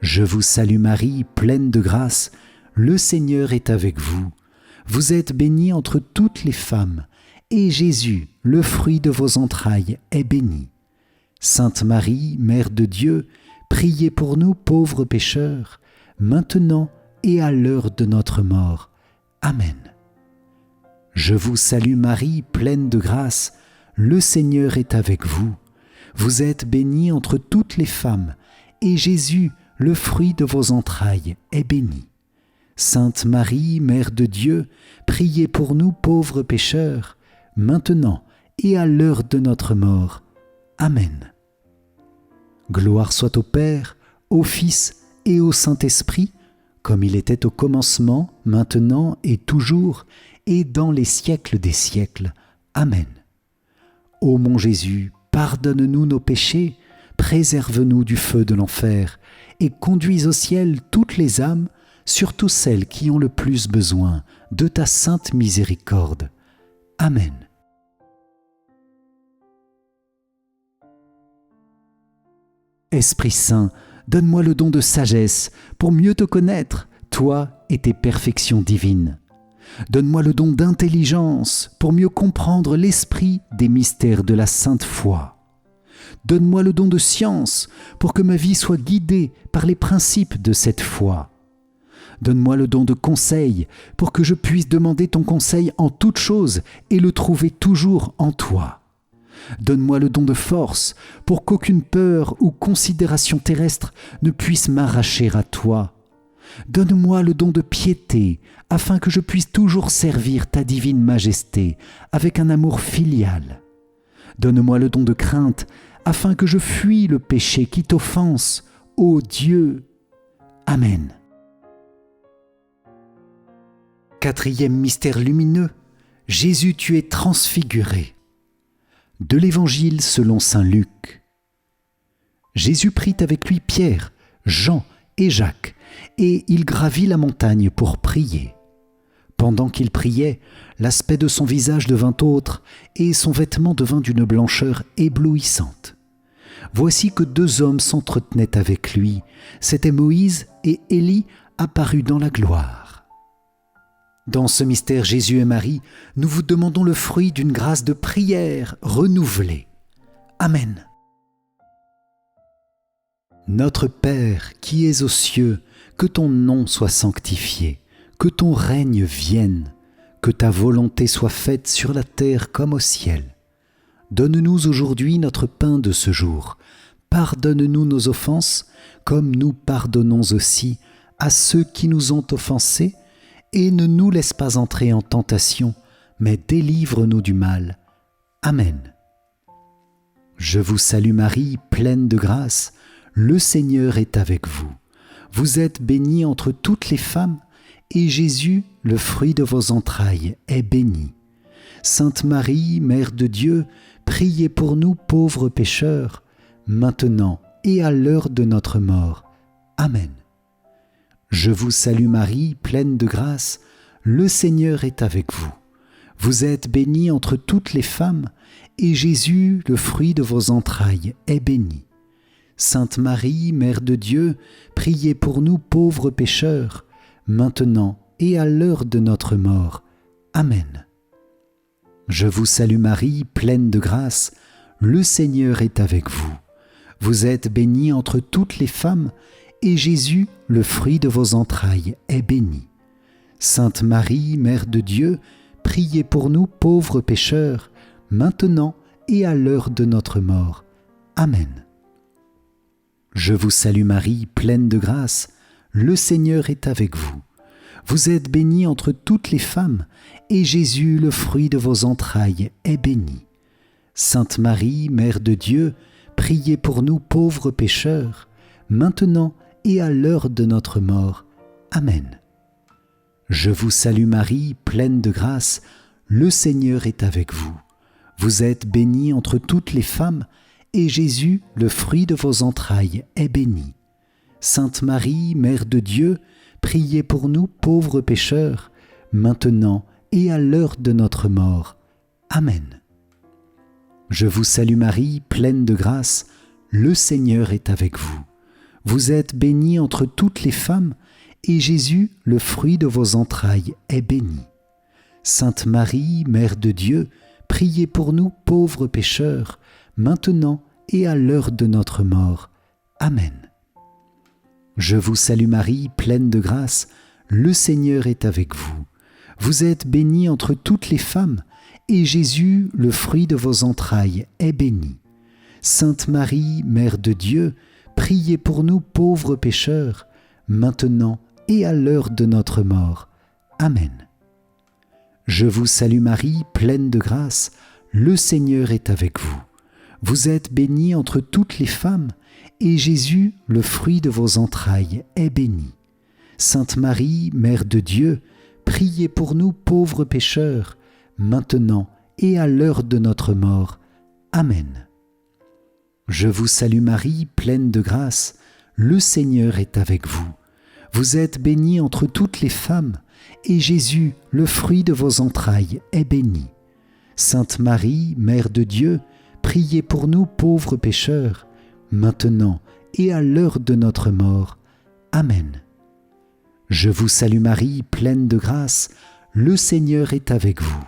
Je vous salue Marie, pleine de grâce, le Seigneur est avec vous. Vous êtes bénie entre toutes les femmes, et Jésus, le fruit de vos entrailles, est béni. Sainte Marie, Mère de Dieu, priez pour nous pauvres pécheurs, maintenant et à l'heure de notre mort. Amen. Je vous salue Marie, pleine de grâce, le Seigneur est avec vous. Vous êtes bénie entre toutes les femmes, et Jésus, le fruit de vos entrailles, est béni. Sainte Marie, Mère de Dieu, priez pour nous pauvres pécheurs, maintenant et à l'heure de notre mort. Amen. Gloire soit au Père, au Fils et au Saint-Esprit, comme il était au commencement, maintenant et toujours, et dans les siècles des siècles. Amen. Ô mon Jésus, pardonne-nous nos péchés, préserve-nous du feu de l'enfer, et conduis au ciel toutes les âmes, surtout celles qui ont le plus besoin de ta sainte miséricorde. Amen. Esprit Saint, donne-moi le don de sagesse pour mieux te connaître, toi et tes perfections divines. Donne-moi le don d'intelligence pour mieux comprendre l'esprit des mystères de la sainte foi. Donne-moi le don de science pour que ma vie soit guidée par les principes de cette foi. Donne-moi le don de conseil pour que je puisse demander ton conseil en toutes choses et le trouver toujours en toi. Donne-moi le don de force pour qu'aucune peur ou considération terrestre ne puisse m'arracher à toi. Donne-moi le don de piété afin que je puisse toujours servir ta divine majesté avec un amour filial. Donne-moi le don de crainte afin que je fuis le péché qui t'offense, ô Dieu. Amen. Quatrième mystère lumineux, Jésus, tu es transfiguré. De l'Évangile selon saint Luc. Jésus prit avec lui Pierre, Jean et Jacques, et il gravit la montagne pour prier. Pendant qu'il priait, l'aspect de son visage devint autre, et son vêtement devint d'une blancheur éblouissante. Voici que deux hommes s'entretenaient avec lui, c'étaient Moïse et Élie apparus dans la gloire. Dans ce mystère Jésus et Marie, nous vous demandons le fruit d'une grâce de prière renouvelée. Amen. Notre Père qui es aux cieux, que ton nom soit sanctifié, que ton règne vienne, que ta volonté soit faite sur la terre comme au ciel. Donne-nous aujourd'hui notre pain de ce jour. Pardonne-nous nos offenses, comme nous pardonnons aussi à ceux qui nous ont offensés, et ne nous laisse pas entrer en tentation, mais délivre-nous du mal. Amen. Je vous salue Marie, pleine de grâce, le Seigneur est avec vous. Vous êtes bénie entre toutes les femmes, et Jésus, le fruit de vos entrailles, est béni. Sainte Marie, Mère de Dieu, priez pour nous pauvres pécheurs, maintenant et à l'heure de notre mort. Amen. Je vous salue Marie, pleine de grâce, le Seigneur est avec vous. Vous êtes bénie entre toutes les femmes, et Jésus, le fruit de vos entrailles, est béni. Sainte Marie, Mère de Dieu, priez pour nous pauvres pécheurs, maintenant et à l'heure de notre mort. Amen. Je vous salue Marie, pleine de grâce, le Seigneur est avec vous. Vous êtes bénie entre toutes les femmes, et Jésus, le fruit de vos entrailles, est béni. Sainte Marie, Mère de Dieu, priez pour nous pauvres pécheurs, maintenant et à l'heure de notre mort. Amen. Je vous salue Marie, pleine de grâce, le Seigneur est avec vous. Vous êtes bénie entre toutes les femmes, et Jésus, le fruit de vos entrailles, est béni. Sainte Marie, Mère de Dieu, priez pour nous pauvres pécheurs, maintenant et à l'heure de notre mort. Amen. Je vous salue Marie, pleine de grâce, le Seigneur est avec vous. Vous êtes bénie entre toutes les femmes, et Jésus, le fruit de vos entrailles, est béni. Sainte Marie, Mère de Dieu, priez pour nous pauvres pécheurs, maintenant et à l'heure de notre mort. Amen. Je vous salue Marie, pleine de grâce, le Seigneur est avec vous. Vous êtes bénie entre toutes les femmes, et Jésus, le fruit de vos entrailles, est béni. Sainte Marie, Mère de Dieu, priez pour nous pauvres pécheurs, maintenant et à l'heure de notre mort. Amen. Je vous salue Marie, pleine de grâce, le Seigneur est avec vous. Vous êtes bénie entre toutes les femmes, et Jésus, le fruit de vos entrailles, est béni. Sainte Marie, Mère de Dieu, priez pour nous pauvres pécheurs, maintenant et à l'heure de notre mort. Amen. Je vous salue Marie, pleine de grâce, le Seigneur est avec vous. Vous êtes bénie entre toutes les femmes, et Jésus, le fruit de vos entrailles, est béni. Sainte Marie, Mère de Dieu, priez pour nous pauvres pécheurs, maintenant et à l'heure de notre mort. Amen. Je vous salue Marie, pleine de grâce, le Seigneur est avec vous. Vous êtes bénie entre toutes les femmes, et Jésus, le fruit de vos entrailles, est béni. Sainte Marie, Mère de Dieu, priez pour nous pauvres pécheurs, maintenant et à l'heure de notre mort. Amen. Je vous salue Marie, pleine de grâce, le Seigneur est avec vous.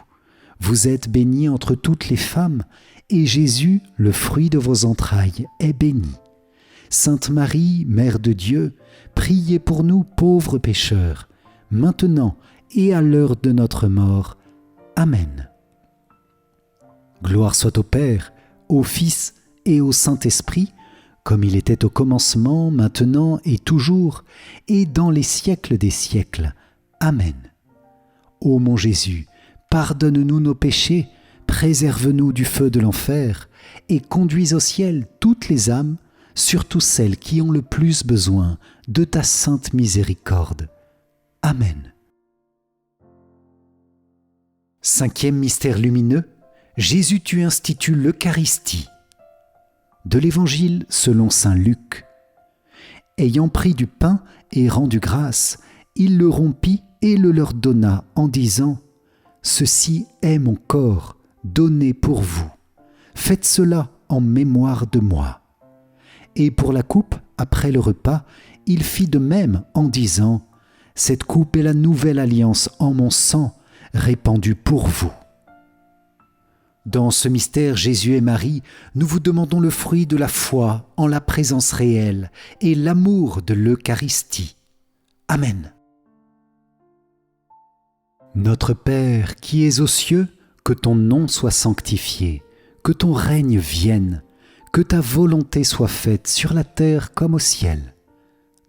Vous êtes bénie entre toutes les femmes, et Jésus, le fruit de vos entrailles, est béni. Sainte Marie, Mère de Dieu, priez pour nous pauvres pécheurs, maintenant et à l'heure de notre mort. Amen. Gloire soit au Père, au Fils et au Saint-Esprit, comme il était au commencement, maintenant et toujours, et dans les siècles des siècles. Amen. Ô mon Jésus, pardonne-nous nos péchés, préserve-nous du feu de l'enfer, et conduis au ciel toutes les âmes, surtout celles qui ont le plus besoin de ta sainte miséricorde. Amen. Cinquième mystère lumineux, Jésus tu institues l'Eucharistie. De l'Évangile selon saint Luc. Ayant pris du pain et rendu grâce, il le rompit et le leur donna en disant « Ceci est mon corps donné pour vous. Faites cela en mémoire de moi. » Et pour la coupe, après le repas, il fit de même en disant « Cette coupe est la nouvelle alliance en mon sang, répandue pour vous. Dans ce mystère, Jésus et Marie, nous vous demandons le fruit de la foi en la présence réelle et l'amour de l'Eucharistie. Amen. Notre Père qui es aux cieux, que ton nom soit sanctifié, que ton règne vienne, que ta volonté soit faite sur la terre comme au ciel.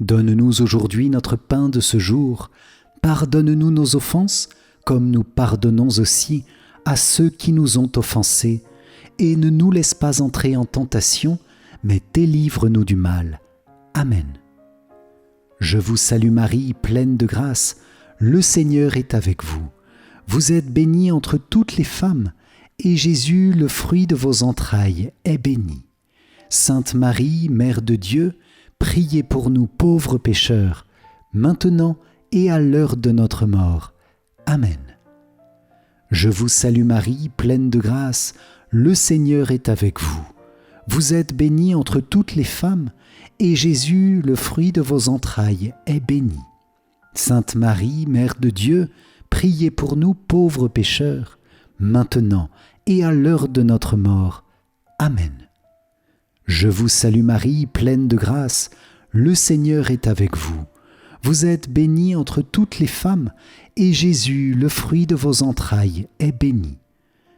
Donne-nous aujourd'hui notre pain de ce jour. Pardonne-nous nos offenses, comme nous pardonnons aussi à ceux qui nous ont offensés. Et ne nous laisse pas entrer en tentation, mais délivre-nous du mal. Amen. Je vous salue Marie, pleine de grâce. Le Seigneur est avec vous. Vous êtes bénie entre toutes les femmes, et Jésus, le fruit de vos entrailles, est béni. Sainte Marie, Mère de Dieu, priez pour nous pauvres pécheurs, maintenant et à l'heure de notre mort. Amen. Je vous salue Marie, pleine de grâce, le Seigneur est avec vous. Vous êtes bénie entre toutes les femmes, et Jésus, le fruit de vos entrailles, est béni. Sainte Marie, Mère de Dieu, priez pour nous pauvres pécheurs, maintenant et à l'heure de notre mort. Amen. Je vous salue Marie, pleine de grâce, le Seigneur est avec vous. Vous êtes bénie entre toutes les femmes, et Jésus, le fruit de vos entrailles, est béni.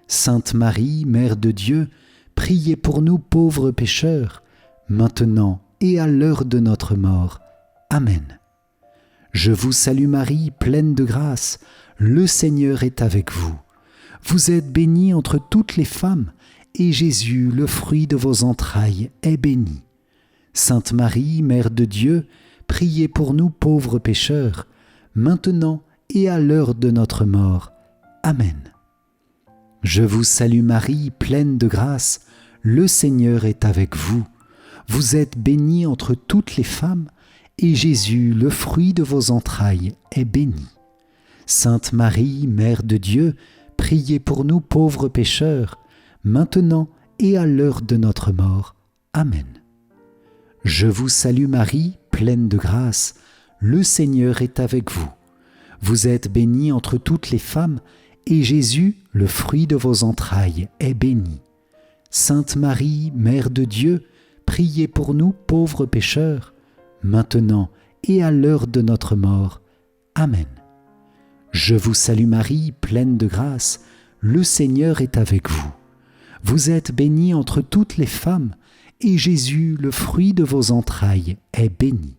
Sainte Marie, Mère de Dieu, priez pour nous pauvres pécheurs, maintenant et à l'heure de notre mort. Amen. Je vous salue Marie, pleine de grâce, le Seigneur est avec vous. Vous êtes bénie entre toutes les femmes, et Jésus, le fruit de vos entrailles, est béni. Sainte Marie, Mère de Dieu, priez pour nous pauvres pécheurs, maintenant et à l'heure de notre mort. Amen. Je vous salue Marie, pleine de grâce, le Seigneur est avec vous. Vous êtes bénie entre toutes les femmes, et Jésus, le fruit de vos entrailles, est béni. Sainte Marie, Mère de Dieu, priez pour nous pauvres pécheurs, maintenant et à l'heure de notre mort. Amen. Je vous salue Marie, pleine de grâce, le Seigneur est avec vous. Vous êtes bénie entre toutes les femmes, et Jésus, le fruit de vos entrailles, est béni. Sainte Marie, Mère de Dieu, priez pour nous pauvres pécheurs, maintenant et à l'heure de notre mort. Amen. Je vous salue Marie, pleine de grâce, le Seigneur est avec vous. Vous êtes bénie entre toutes les femmes, et Jésus, le fruit de vos entrailles, est béni.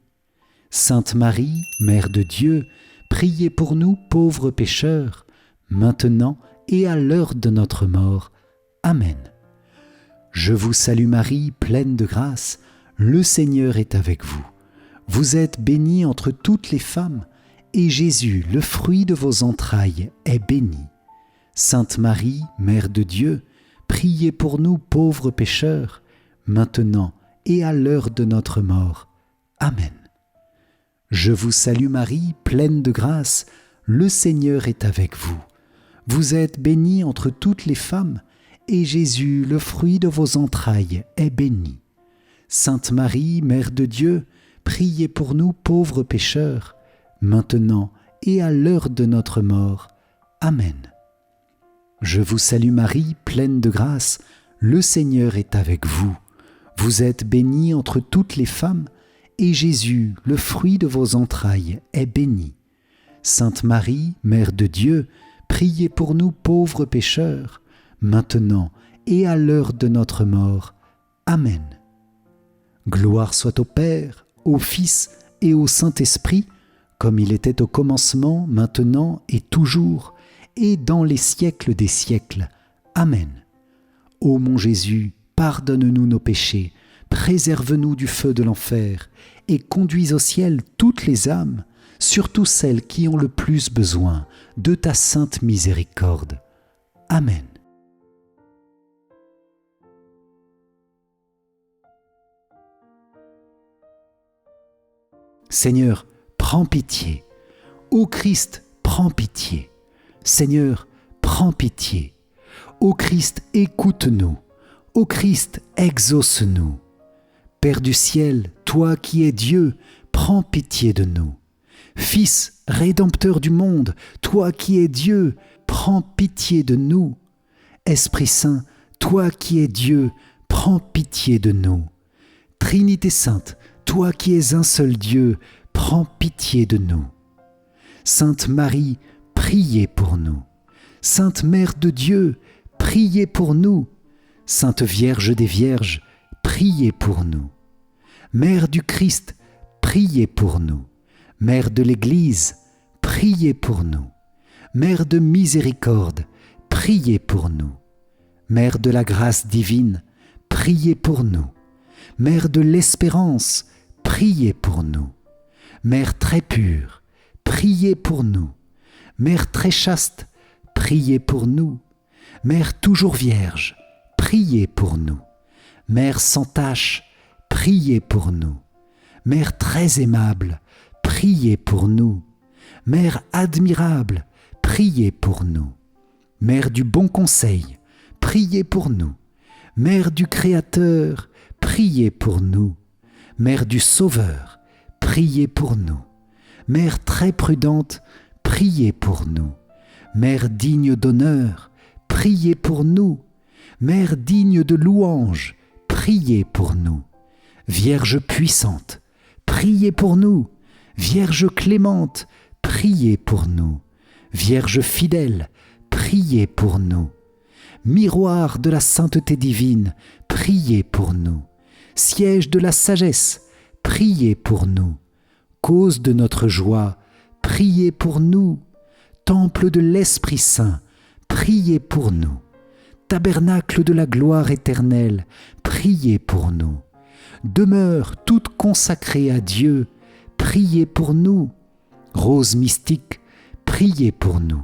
Sainte Marie, Mère de Dieu, priez pour nous pauvres pécheurs, maintenant et à l'heure de notre mort. Amen. Je vous salue Marie, pleine de grâce, le Seigneur est avec vous. Vous êtes bénie entre toutes les femmes, et Jésus, le fruit de vos entrailles, est béni. Sainte Marie, Mère de Dieu, priez pour nous pauvres pécheurs, maintenant et à l'heure de notre mort. Amen. Je vous salue Marie, pleine de grâce, le Seigneur est avec vous. Vous êtes bénie entre toutes les femmes, et Jésus, le fruit de vos entrailles, est béni. Sainte Marie, Mère de Dieu, priez pour nous pauvres pécheurs, maintenant et à l'heure de notre mort. Amen. Je vous salue Marie, pleine de grâce, le Seigneur est avec vous. Vous êtes bénie entre toutes les femmes, et Jésus, le fruit de vos entrailles, est béni. Sainte Marie, Mère de Dieu, priez pour nous pauvres pécheurs, maintenant et à l'heure de notre mort. Amen. Gloire soit au Père, au Fils et au Saint-Esprit, comme il était au commencement, maintenant et toujours, et dans les siècles des siècles. Amen. Ô mon Jésus, pardonne-nous nos péchés, préserve-nous du feu de l'enfer, et conduis au ciel toutes les âmes, surtout celles qui ont le plus besoin de ta sainte miséricorde. Amen. Seigneur, prends pitié. Ô Christ, prends pitié. Seigneur, prends pitié. Ô Christ, écoute-nous. Ô Christ, exauce-nous. Père du ciel, toi qui es Dieu, prends pitié de nous. Fils rédempteur du monde, toi qui es Dieu, prends pitié de nous. Esprit Saint, toi qui es Dieu, prends pitié de nous. Trinité Sainte, toi qui es un seul Dieu, prends pitié de nous. Sainte Marie, priez pour nous. Sainte Mère de Dieu, priez pour nous. Sainte Vierge des Vierges, priez pour nous. Mère du Christ, priez pour nous. Mère de l'Église, priez pour nous. Mère de miséricorde, priez pour nous. Mère de la grâce divine, priez pour nous. Mère de l'espérance, priez pour nous. Mère très pure, priez pour nous. Mère très chaste, priez pour nous. Mère toujours vierge, priez pour nous. Mère sans tache, priez pour nous. Mère très aimable, priez pour nous. Mère admirable, priez pour nous. Mère du bon conseil, priez pour nous. Mère du Créateur, priez pour nous. Mère du Sauveur, priez pour nous. Mère très prudente, priez pour nous. Mère digne d'honneur, priez pour nous. Mère digne de louange, priez pour nous. Vierge puissante, priez pour nous. Vierge clémente, priez pour nous. Vierge fidèle, priez pour nous. Miroir de la sainteté divine, priez pour nous. Siège de la sagesse, priez pour nous. Cause de notre joie, priez pour nous. Temple de l'Esprit Saint, priez pour nous. Tabernacle de la gloire éternelle, priez pour nous. Demeure toute consacrée à Dieu, priez pour nous. Rose mystique, priez pour nous.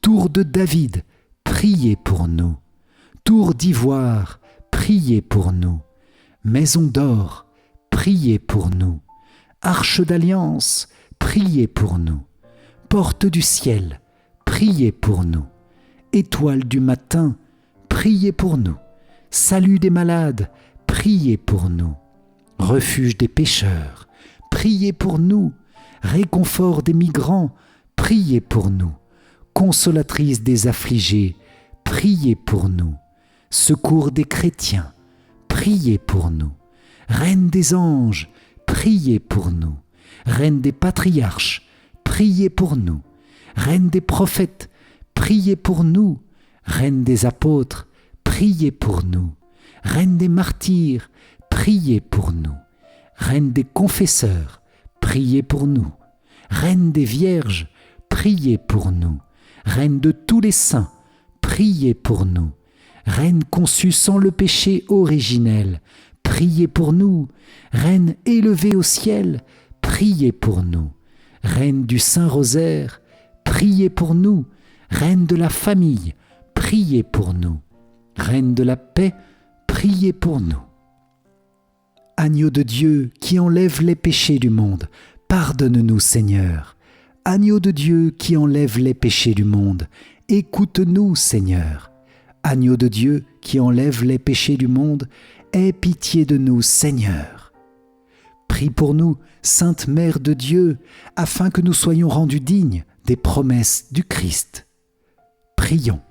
Tour de David, priez pour nous. Tour d'ivoire, priez pour nous. Maison d'or, priez pour nous. Arche d'alliance, priez pour nous. Porte du ciel, priez pour nous. Étoile du matin, priez pour nous. Salut des malades, priez pour nous. Refuge des pécheurs, priez pour nous. Réconfort des migrants, priez pour nous. Consolatrice des affligés, priez pour nous. Secours des chrétiens, priez pour nous. Reine des anges, priez pour nous. Reine des patriarches, priez pour nous. Reine des prophètes, priez pour nous. Reine des apôtres, priez pour nous. Reine des martyrs, priez pour nous. Reine des confesseurs, priez pour nous. Reine des vierges, priez pour nous. Reine de tous les saints, priez pour nous. Reine conçue sans le péché originel, priez pour nous. Reine élevée au ciel, priez pour nous. Reine du Saint-Rosaire, priez pour nous. Reine de la famille, priez pour nous. Reine de la paix, priez pour nous. Agneau de Dieu qui enlève les péchés du monde, pardonne-nous Seigneur. Agneau de Dieu qui enlève les péchés du monde, écoute-nous Seigneur. Agneau de Dieu qui enlève les péchés du monde, aie pitié de nous Seigneur. Prie pour nous, Sainte Mère de Dieu, afin que nous soyons rendus dignes des promesses du Christ. Prions.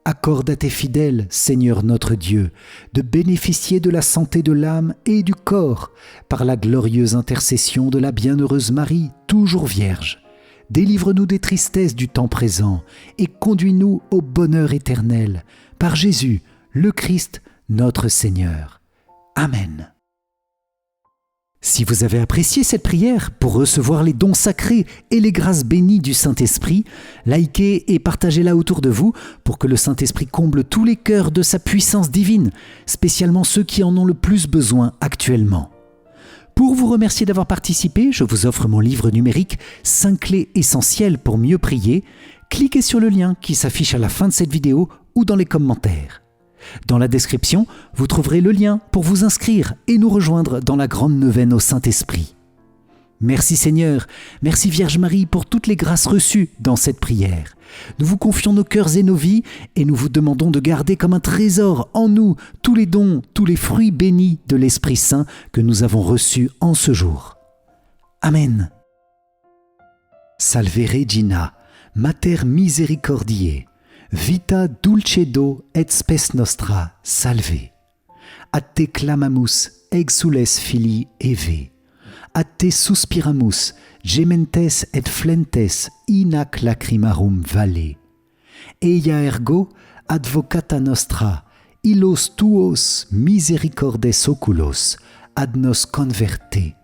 Accorde à tes fidèles, Seigneur notre Dieu, de bénéficier de la santé de l'âme et du corps par la glorieuse intercession de la bienheureuse Marie, toujours Vierge. Délivre-nous des tristesses du temps présent et conduis-nous au bonheur éternel, par Jésus, le Christ, notre Seigneur. Amen. Si vous avez apprécié cette prière pour recevoir les dons sacrés et les grâces bénies du Saint-Esprit, likez et partagez-la autour de vous pour que le Saint-Esprit comble tous les cœurs de sa puissance divine, spécialement ceux qui en ont le plus besoin actuellement. Pour vous remercier d'avoir participé, je vous offre mon livre numérique « 5 clés essentielles pour mieux prier ». Cliquez sur le lien qui s'affiche à la fin de cette vidéo ou dans les commentaires. Dans la description, vous trouverez le lien pour vous inscrire et nous rejoindre dans la grande neuvaine au Saint-Esprit. Merci Seigneur, merci Vierge Marie pour toutes les grâces reçues dans cette prière. Nous vous confions nos cœurs et nos vies et nous vous demandons de garder comme un trésor en nous tous les dons, tous les fruits bénis de l'Esprit Saint que nous avons reçus en ce jour. Amen. Salve Regina, Mater misericordiae, vita dulcedo et spes nostra, salve. Ad te clamamus, exules filii Eve. Ad te suspiramus, gementes et flentes in ac lacrimarum valle. Eia ergo advocata nostra, illos tuos misericordes oculos ad nos converte.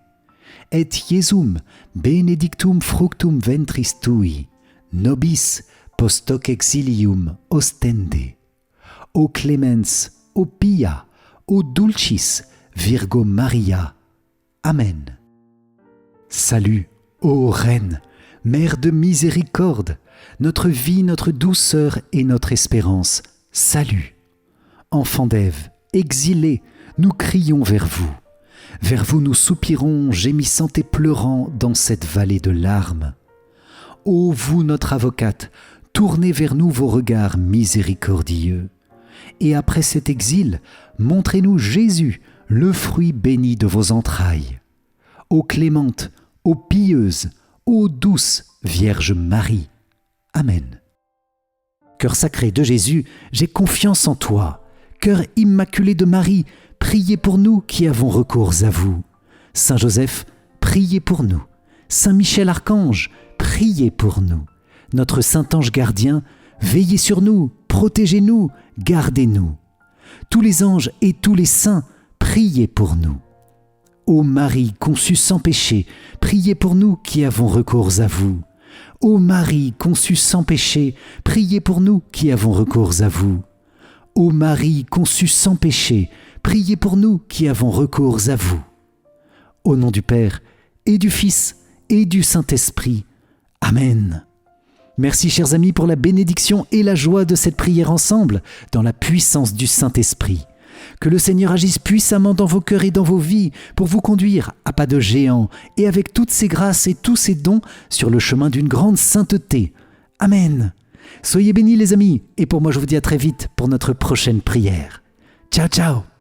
Et Iesum benedictum fructum ventris tui, nobis post hoc exilium ostende. O clemens, o pia, o dulcis, Virgo Maria. Amen. Salut, ô Reine, Mère de miséricorde, notre vie, notre douceur et notre espérance. Salut. Enfants d'Ève, exilés, nous crions vers vous. Vers vous nous soupirons, gémissant et pleurant dans cette vallée de larmes. Ô vous, notre avocate, tournez vers nous vos regards miséricordieux. Et après cet exil, montrez-nous Jésus, le fruit béni de vos entrailles. Ô clémente, ô pieuse, ô douce Vierge Marie. Amen. Cœur sacré de Jésus, j'ai confiance en toi. Cœur immaculé de Marie, priez pour nous qui avons recours à vous. Saint Joseph, priez pour nous. Saint Michel Archange, priez pour nous. Notre Saint Ange gardien, veillez sur nous, protégez-nous, gardez-nous. Tous les anges et tous les saints, priez pour nous. Ô Marie conçue sans péché, priez pour nous qui avons recours à vous. Ô Marie conçue sans péché, priez pour nous qui avons recours à vous. Ô Marie conçue sans péché, priez pour nous qui avons recours à vous. Au nom du Père, et du Fils, et du Saint-Esprit. Amen. Merci chers amis pour la bénédiction et la joie de cette prière ensemble, dans la puissance du Saint-Esprit. Que le Seigneur agisse puissamment dans vos cœurs et dans vos vies pour vous conduire à pas de géant et avec toutes ses grâces et tous ses dons sur le chemin d'une grande sainteté. Amen. Soyez bénis les amis et pour moi je vous dis à très vite pour notre prochaine prière. Ciao ciao.